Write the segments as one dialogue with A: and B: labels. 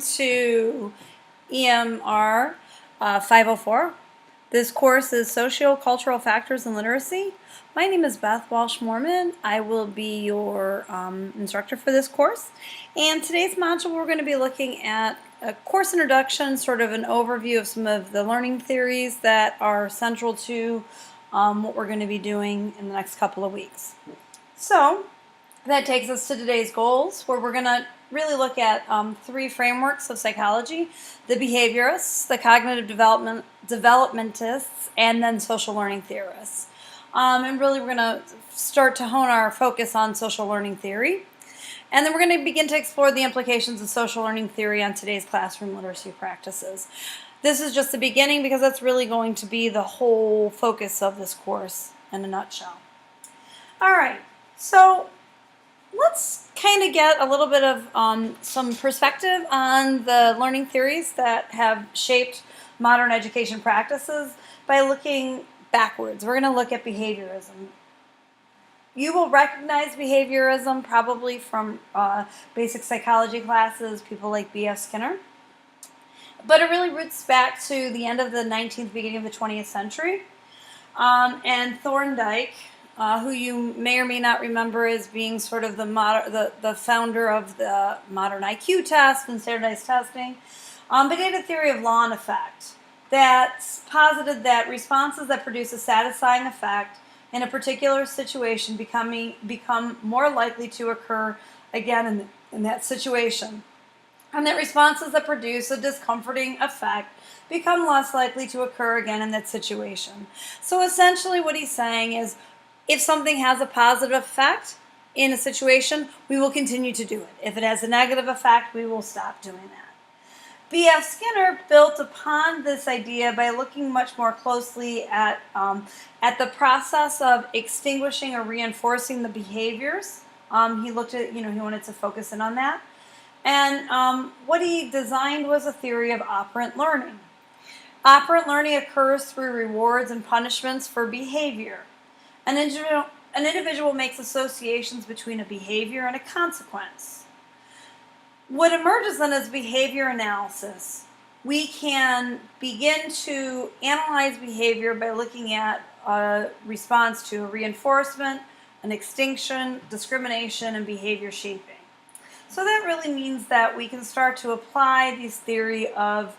A: To EMR504. This course is Socio-Cultural Factors in Literacy. My name is Beth Walsh-Moorman. I will be your instructor for this course. And today's module we're going to be looking at a course introduction, sort of an overview of some of the learning theories that are central to what we're going to be doing in the next couple of weeks. So that takes us to today's goals, where we're going to really look at three frameworks of psychology: the behaviorists, the cognitive developmentists, and then social learning theorists. And really we're going to start to hone our focus on social learning theory. And then we're going to begin to explore the implications of social learning theory on today's classroom literacy practices. This is just the beginning, because that's really going to be the whole focus of this course in a nutshell. All right, so let's kind of get a little bit of some perspective on the learning theories that have shaped modern education practices by looking backwards. We're going to look at behaviorism. You will recognize behaviorism probably from basic psychology classes, people like B.F. Skinner. But it really roots back to the end of the 19th, beginning of the 20th century. And Thorndike, who you may or may not remember as being sort of the founder of the modern IQ test and standardized testing, began a theory of law and effect that posited that responses that produce a satisfying effect in a particular situation become more likely to occur again in that situation, and that responses that produce a discomforting effect become less likely to occur again in that situation. So essentially what he's saying is, if something has a positive effect in a situation, we will continue to do it. If it has a negative effect, we will stop doing that. B.F. Skinner built upon this idea by looking much more closely at the process of extinguishing or reinforcing the behaviors. He looked at, he wanted to focus in on that. And what he designed was a theory of operant learning. Operant learning occurs through rewards and punishments for behavior. An individual makes associations between a behavior and a consequence. What emerges then is behavior analysis. We can begin to analyze behavior by looking at a response to a reinforcement, an extinction, discrimination, and behavior shaping. So that really means that we can start to apply this theory of,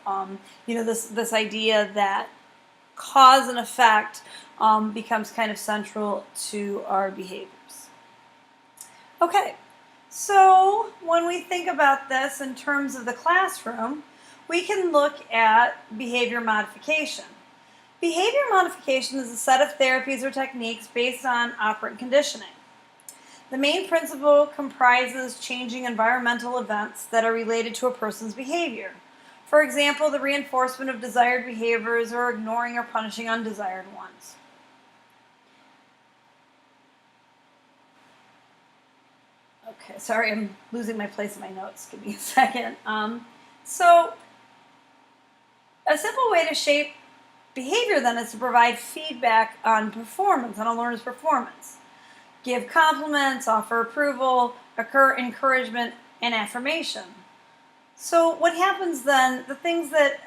A: this idea that cause and effect becomes kind of central to our behaviors. Okay, so when we think about this in terms of the classroom, we can look at behavior modification. Behavior modification is a set of therapies or techniques based on operant conditioning. The main principle comprises changing environmental events that are related to a person's behavior. For example, the reinforcement of desired behaviors or ignoring or punishing undesired ones. Okay, sorry, I'm losing my place in my notes. Give me a second. So, a simple way to shape behavior then is to provide feedback on performance, on a learner's performance. Give compliments, offer approval, encouragement, and affirmation. So what happens then, the things that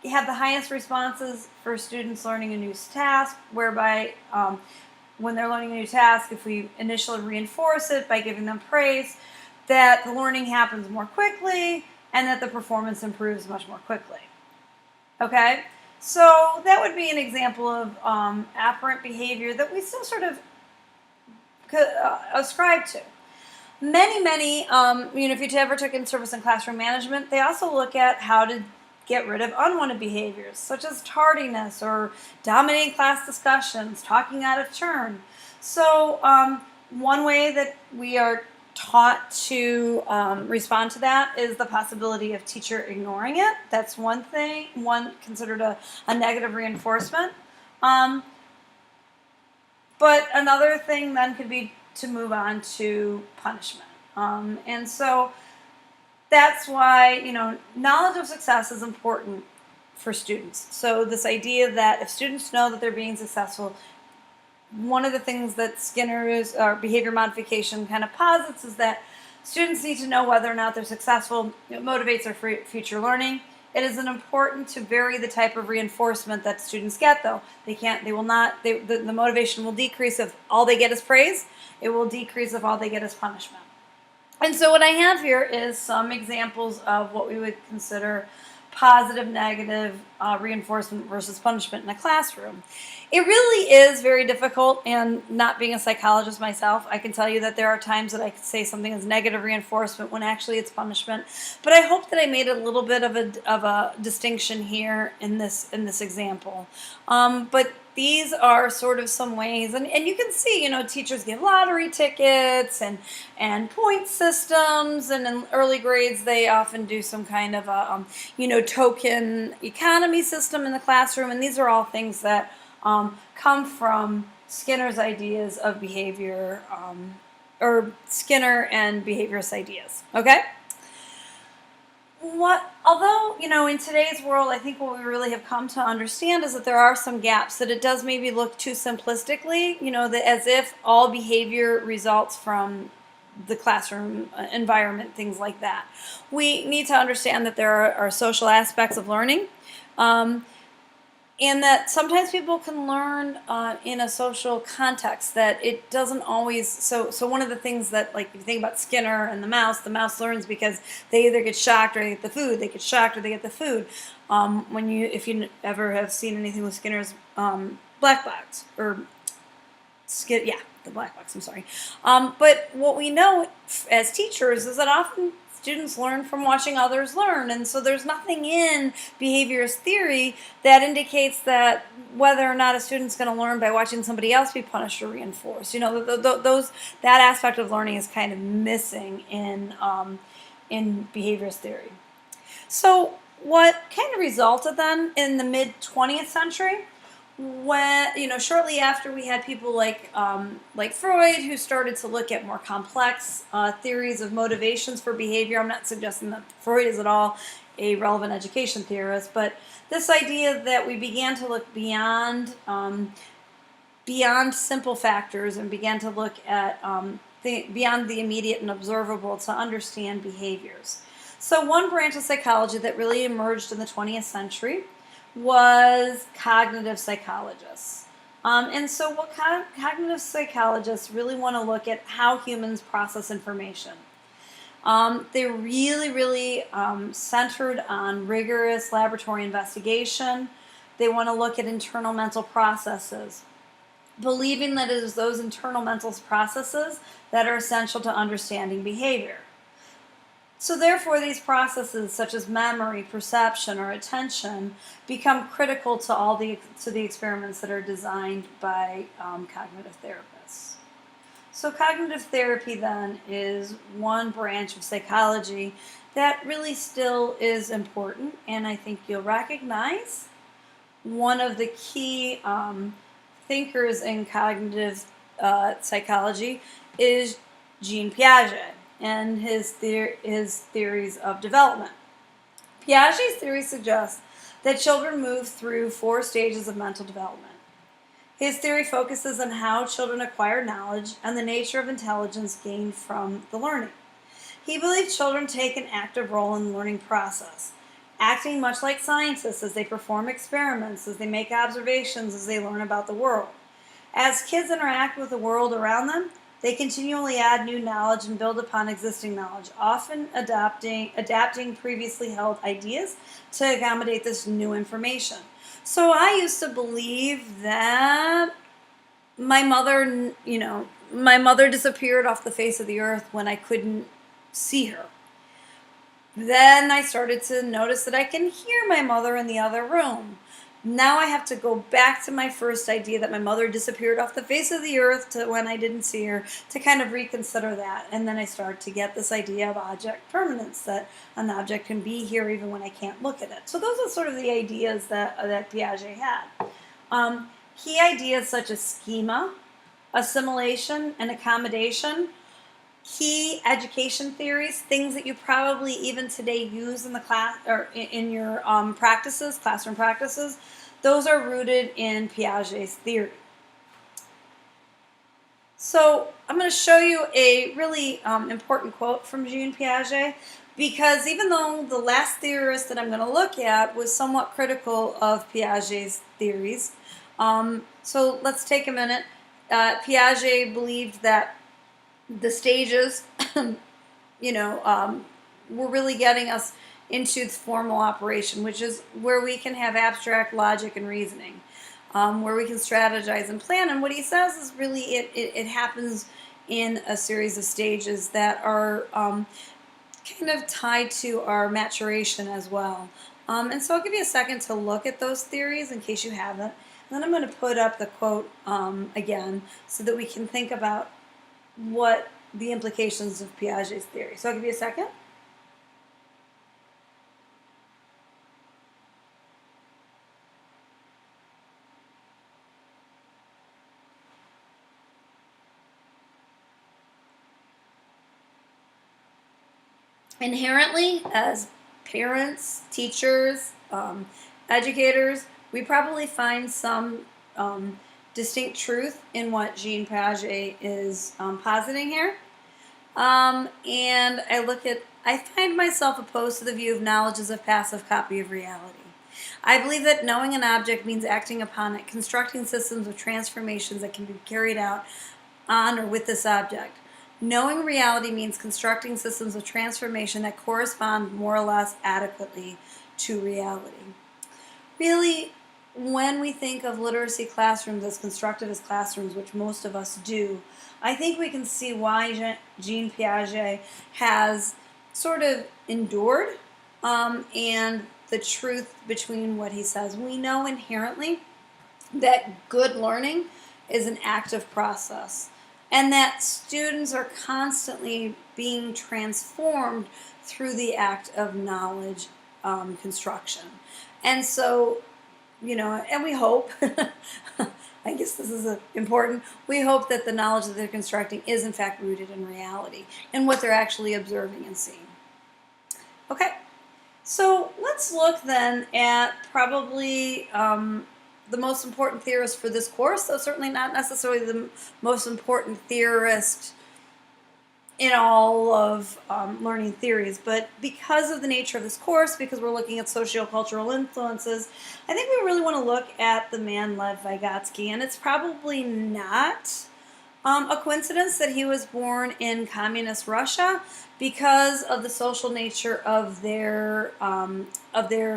A: have the highest responses for students learning a new task, whereby when they're learning a new task, if we initially reinforce it by giving them praise, that the learning happens more quickly and that the performance improves much more quickly. Okay, so that would be an example of operant behavior that we still sort of ascribe to. Many, if you ever took in-service and classroom management, they also look at how to get rid of unwanted behaviors, such as tardiness or dominating class discussions, talking out of turn. So one way that we are taught to respond to that is the possibility of teacher ignoring it. That's one thing, considered a negative reinforcement. But another thing then could be to move on to punishment. And so that's why, knowledge of success is important for students. So this idea that if students know that they're being successful, one of the things that Skinner's behavior modification kind of posits is that Students need to know whether or not they're successful. It motivates their future learning. It is important to vary the type of reinforcement that students get, though. The motivation will decrease if all they get is praise. It will decrease if all they get is punishment. And so what I have here is some examples of what we would consider positive, negative reinforcement versus punishment in a classroom. It really is very difficult, and not being a psychologist myself, I can tell you that there are times that I could say something is negative reinforcement when actually it's punishment. But I hope that I made a little bit of a distinction here in this example. But these are sort of some ways, and you can see, teachers give lottery tickets and point systems, and in early grades they often do some kind of a token economy system in the classroom, and these are all things that come from Skinner's ideas of behavior, or Skinner and behaviorist ideas. Okay? Although, in today's world, I think what we really have come to understand is that there are some gaps, that it does maybe look too simplistically, that as if all behavior results from the classroom environment, things like that. We need to understand that there are social aspects of learning, and that sometimes people can learn in a social context, that it doesn't always, so one of the things that, like, if you think about Skinner and the mouse learns because they either get shocked or they get the food, they get shocked or they get the food. If you ever have seen anything with Skinner's black box, or the black box, I'm sorry. But what we know as teachers is that often students learn from watching others learn, and so there's nothing in behaviorist theory that indicates that whether or not a student's going to learn by watching somebody else be punished or reinforced. That aspect of learning is kind of missing in behaviorist theory. So what kind of resulted then in the mid-20th century, when shortly after we had people like Freud, who started to look at more complex theories of motivations for behavior. I'm not suggesting that Freud is at all a relevant education theorist, but this idea that we began to look beyond simple factors and began to look at beyond the immediate and observable to understand behaviors. So one branch of psychology that really emerged in the 20th century was cognitive psychologists. And so what cognitive psychologists really want to look at how humans process information. They're really centered on rigorous laboratory investigation. They want to look at internal mental processes, believing that it is those internal mental processes that are essential to understanding behavior. So therefore, these processes, such as memory, perception, or attention, become critical to the experiments that are designed by cognitive therapists. So cognitive therapy then is one branch of psychology that really still is important, and I think you'll recognize one of the key thinkers in cognitive psychology is Jean Piaget and his theories of development. Piaget's theory suggests that children move through 4 stages of mental development. His theory focuses on how children acquire knowledge and the nature of intelligence gained from the learning. He believes children take an active role in the learning process, acting much like scientists as they perform experiments, as they make observations, as they learn about the world. As kids interact with the world around them, they continually add new knowledge and build upon existing knowledge, often adapting previously held ideas to accommodate this new information. So I used to believe that my mother disappeared off the face of the earth when I couldn't see her. Then I started to notice that I can hear my mother in the other room. Now I have to go back to my first idea that my mother disappeared off the face of the earth to when I didn't see her, to kind of reconsider that. And then I start to get this idea of object permanence, that an object can be here even when I can't look at it. So those are sort of the ideas that Piaget had. Key ideas such as schema, assimilation, and accommodation, key education theories, things that you probably even today use in the class or in your practices, classroom practices, those are rooted in Piaget's theory. So I'm going to show you a really important quote from Jean Piaget, because even though the last theorist that I'm going to look at was somewhat critical of Piaget's theories, so let's take a minute. Piaget believed that the stages, were really getting us into formal operation, which is where we can have abstract logic and reasoning, where we can strategize and plan. And what he says is really it happens in a series of stages that are kind of tied to our maturation as well. And so I'll give you a second to look at those theories in case you haven't. And then I'm going to put up the quote again so that we can think about what the implications of Piaget's theory. So I'll give you a second. Inherently, as parents, teachers, educators, we probably find some distinct truth in what Jean Piaget is positing here. And I find myself opposed to the view of knowledge as a passive copy of reality. I believe that knowing an object means acting upon it, constructing systems of transformations that can be carried out on or with this object. Knowing reality means constructing systems of transformation that correspond more or less adequately to reality. Really, when we think of literacy classrooms as constructivist classrooms, which most of us do, I think we can see why Jean Piaget has sort of endured and the truth between what he says. We know inherently that good learning is an active process, and that students are constantly being transformed through the act of knowledge construction. And so, and we hope, I guess this is important, we hope that the knowledge that they're constructing is in fact rooted in reality and what they're actually observing and seeing. Okay, so let's look then at probably the most important theorist for this course, though certainly not necessarily the most important theorist in all of learning theories, but because of the nature of this course, because we're looking at sociocultural influences, I think we really want to look at the man Lev Vygotsky, and it's probably not a coincidence that he was born in communist Russia because of the social nature of their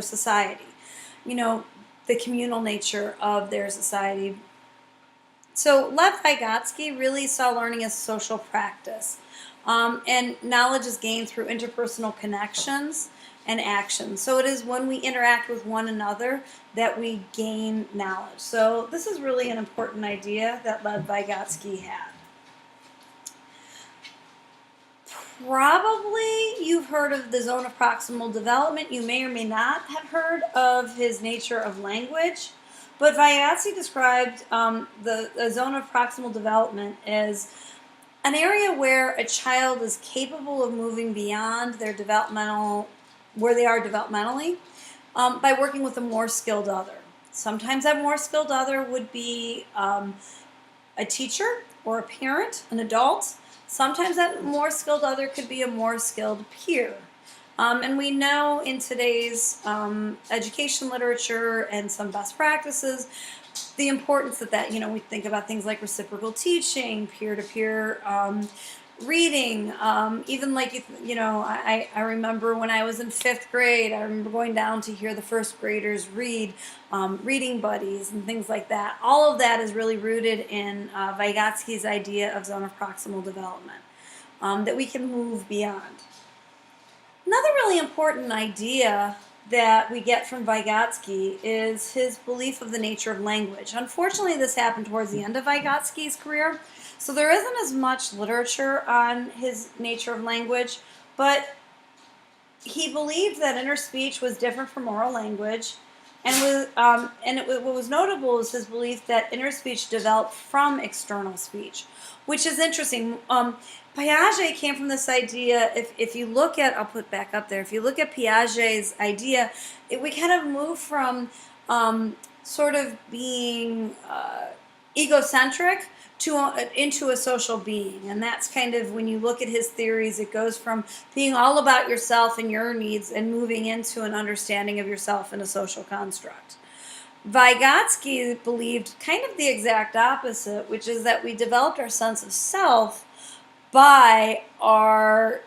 A: society. The communal nature of their society. So Lev Vygotsky really saw learning as social practice. And knowledge is gained through interpersonal connections and actions. So it is when we interact with one another that we gain knowledge. So this is really an important idea that Lev Vygotsky had. Probably you've heard of the zone of proximal development. You may or may not have heard of his nature of language. But Vygotsky described the zone of proximal development as an area where a child is capable of moving beyond their where they are developmentally by working with a more skilled other. Sometimes that more skilled other would be a teacher or a parent, an adult. Sometimes that more skilled other could be a more skilled peer. And we know in today's education literature and some best practices the importance that we think about things like reciprocal teaching, peer-to-peer reading, even like, I remember when I was in 5th grade, I remember going down to hear the first graders read, reading buddies and things like that. All of that is really rooted in Vygotsky's idea of zone of proximal development, that we can move beyond. Another really important idea that we get from Vygotsky is his belief of the nature of language. Unfortunately, this happened towards the end of Vygotsky's career, so there isn't as much literature on his nature of language, but he believed that inner speech was different from oral language, and what was notable is his belief that inner speech developed from external speech, which is interesting. Piaget came from this idea, if you look at, I'll put back up there, if you look at Piaget's idea, we kind of move from sort of being egocentric into a social being. And that's kind of, when you look at his theories, it goes from being all about yourself and your needs and moving into an understanding of yourself in a social construct. Vygotsky believed kind of the exact opposite, which is that we developed our sense of self by our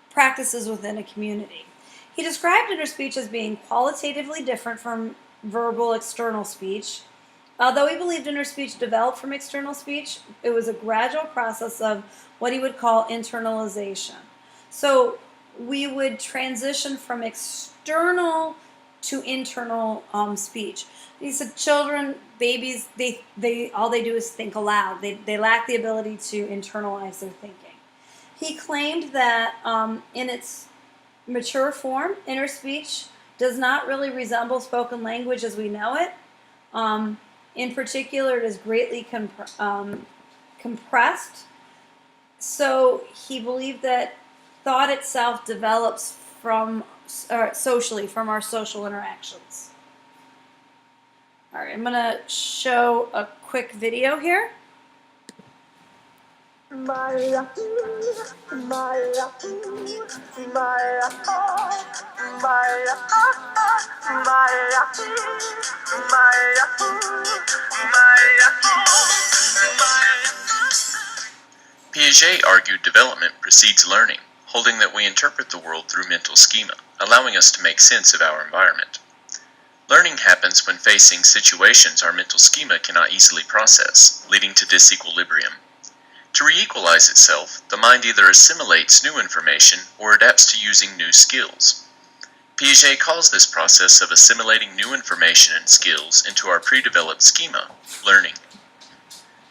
A: practices within a community. He described inner speech as being qualitatively different from verbal external speech. Although he believed inner speech developed from external speech, it was a gradual process of what he would call internalization. So we would transition from external to internal speech. He said children, babies, they all they do is think aloud. They lack the ability to internalize their thinking. He claimed that in its mature form, inner speech does not really resemble spoken language as we know it. In particular, it is greatly compressed. So he believed that thought itself develops from socially, from our social interactions. All right, I'm going to show a quick video here.
B: Piaget argued development precedes learning, holding that we interpret the world through mental schema, allowing us to make sense of our environment. Learning happens when facing situations our mental schema cannot easily process, leading to disequilibrium. To re-equalize itself, the mind either assimilates new information or adapts to using new skills. Piaget calls this process of assimilating new information and skills into our pre-developed schema learning.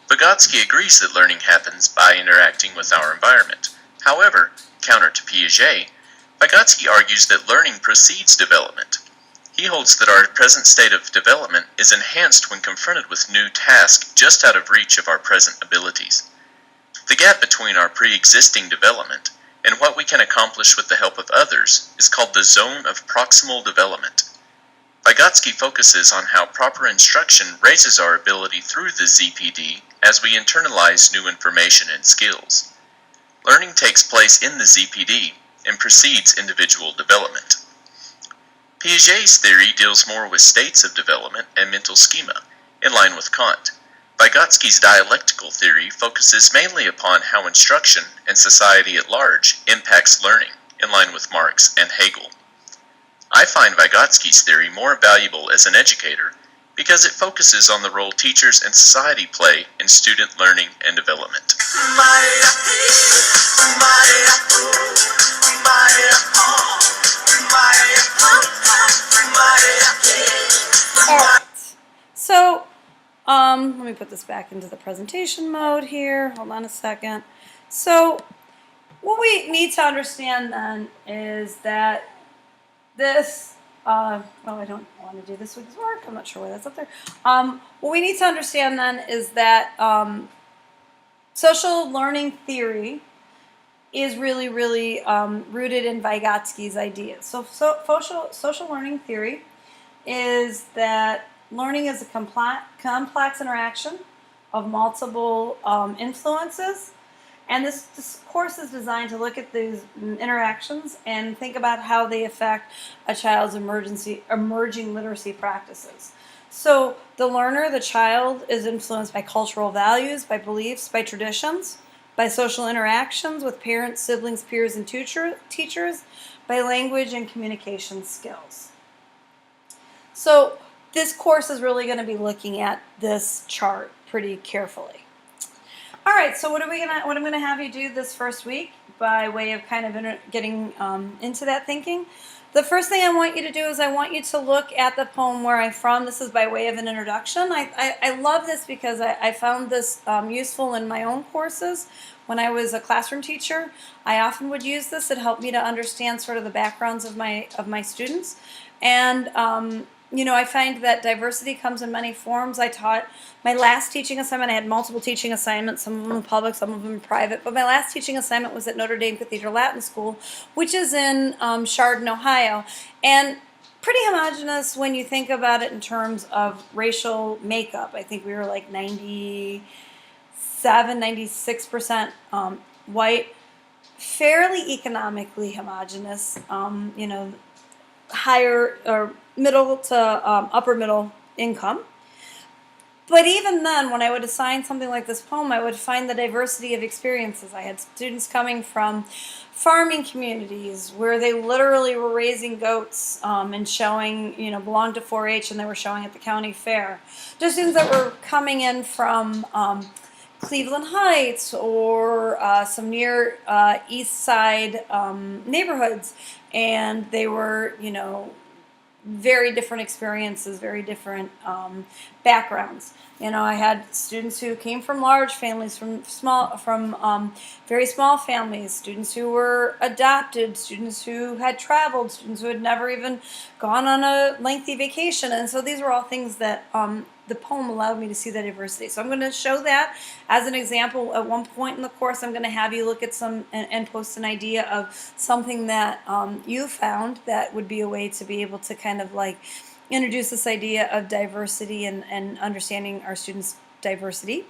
B: Vygotsky agrees that learning happens by interacting with our environment. However, counter to Piaget, Vygotsky argues that learning precedes development. He holds that our present state of development is enhanced when confronted with new tasks just out of reach of our present abilities. The gap between our pre-existing development and what we can accomplish with the help of others is called the zone of proximal development. Vygotsky focuses on how proper instruction raises our ability through the ZPD as we internalize new information and skills. Learning takes place in the ZPD and precedes individual development. Piaget's theory deals more with states of development and mental schema, in line with Kant. Vygotsky's dialectical theory focuses mainly upon how instruction and society at large impacts learning, in line with Marx and Hegel. I find Vygotsky's theory more valuable as an educator because it focuses on the role teachers and society play in student learning and development.
A: Alright, so let me put this back into the presentation mode here. Hold on a second. So what we need to understand then is that this, oh, I don't want to do this week's work. I'm not sure why that's up there. What we need to understand then is that social learning theory is really, really rooted in Vygotsky's ideas. So social learning theory is that learning is a complex interaction of multiple influences. And this course is designed to look at these interactions and think about how they affect a child's emerging literacy practices. So the learner, the child, is influenced by cultural values, by beliefs, by traditions, by social interactions with parents, siblings, peers, and teachers, by language and communication skills. So this course is really going to be looking at this chart pretty carefully. All right, so what I'm going to have you do this first week by way of kind of getting into that thinking. The first thing I want you to do is I want you to look at the poem Where I'm From. This is by way of an introduction. I love this because I found this useful in my own courses. When I was a classroom teacher, I often would use this. It helped me to understand sort of the backgrounds of my students. And you know, I find that diversity comes in many forms. I taught my last teaching assignment. I had multiple teaching assignments, some of them public, some of them private. But my last teaching assignment was at Notre Dame Cathedral Latin School, which is in Chardon, Ohio. And pretty homogenous when you think about it in terms of racial makeup. I think we were like 90 96% white, fairly economically homogeneous, higher or middle to upper middle income. But even then, when I would assign something like this poem, I would find the diversity of experiences. I had students coming from farming communities where they literally were raising goats and showing, belonged to 4-H, and they were showing at the county fair. Just students that were coming in from Cleveland Heights or some near east side neighborhoods, and they were, very different experiences, very different backgrounds. I had students who came from large families, from very small families, students who were adopted, students who had traveled, students who had never even gone on a lengthy vacation. And so these were all things that the poem allowed me to see that diversity. So I'm going to show that as an example. At one point in the course, I'm going to have you look at some and post an idea of something that you found that would be a way to be able to kind of like introduce this idea of diversity and understanding our students' diversity.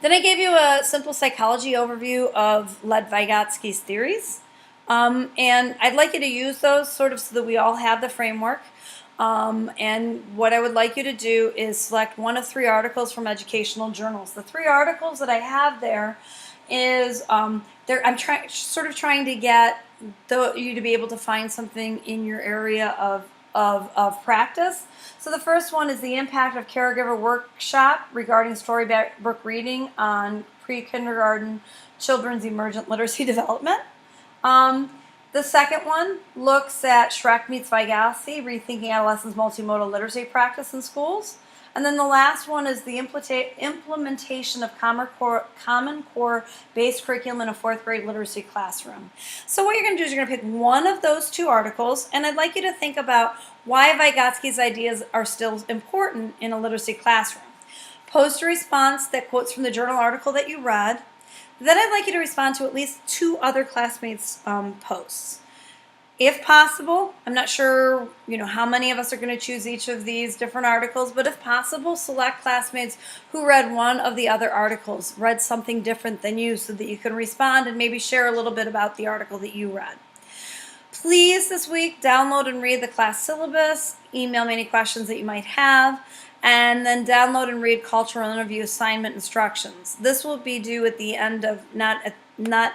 A: Then I gave you a simple psychology overview of Lev Vygotsky's theories. And I'd like you to use those sort of so that we all have the framework. And what I would like you to do is select one of 3 articles from educational journals. The 3 articles that I have there is I'm trying to get you to be able to find something in your area of practice. So the first one is the impact of caregiver workshop regarding storybook reading on pre-kindergarten children's emergent literacy development. The second one looks at Shrek meets Vygotsky, rethinking adolescents' multimodal literacy practice in schools. And then the last one is the implementation of Common Core based curriculum in a 4th grade literacy classroom. So what you're going to do is you're going to pick one of those 2 articles, and I'd like you to think about why Vygotsky's ideas are still important in a literacy classroom. Post a response that quotes from the journal article that you read. Then I'd like you to respond to at least 2 other classmates' posts. If possible, I'm not sure how many of us are going to choose each of these different articles, but if possible, select classmates who read one of the other articles, read something different than you, so that you can respond and maybe share a little bit about the article that you read. Please this week download and read the class syllabus, email me any questions that you might have, and then download and read cultural interview assignment instructions. This will be due at the end of not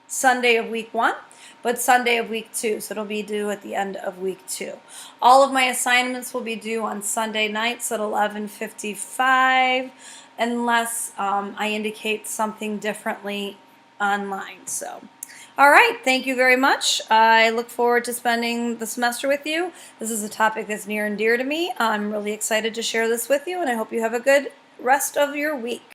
A: Sunday of week 1, but Sunday of week 2. So it'll be due at the end of week 2. All of my assignments will be due on Sunday nights at 11:55, unless I indicate something differently online. So. All right, thank you very much. I look forward to spending the semester with you. This is a topic that's near and dear to me. I'm really excited to share this with you, and I hope you have a good rest of your week.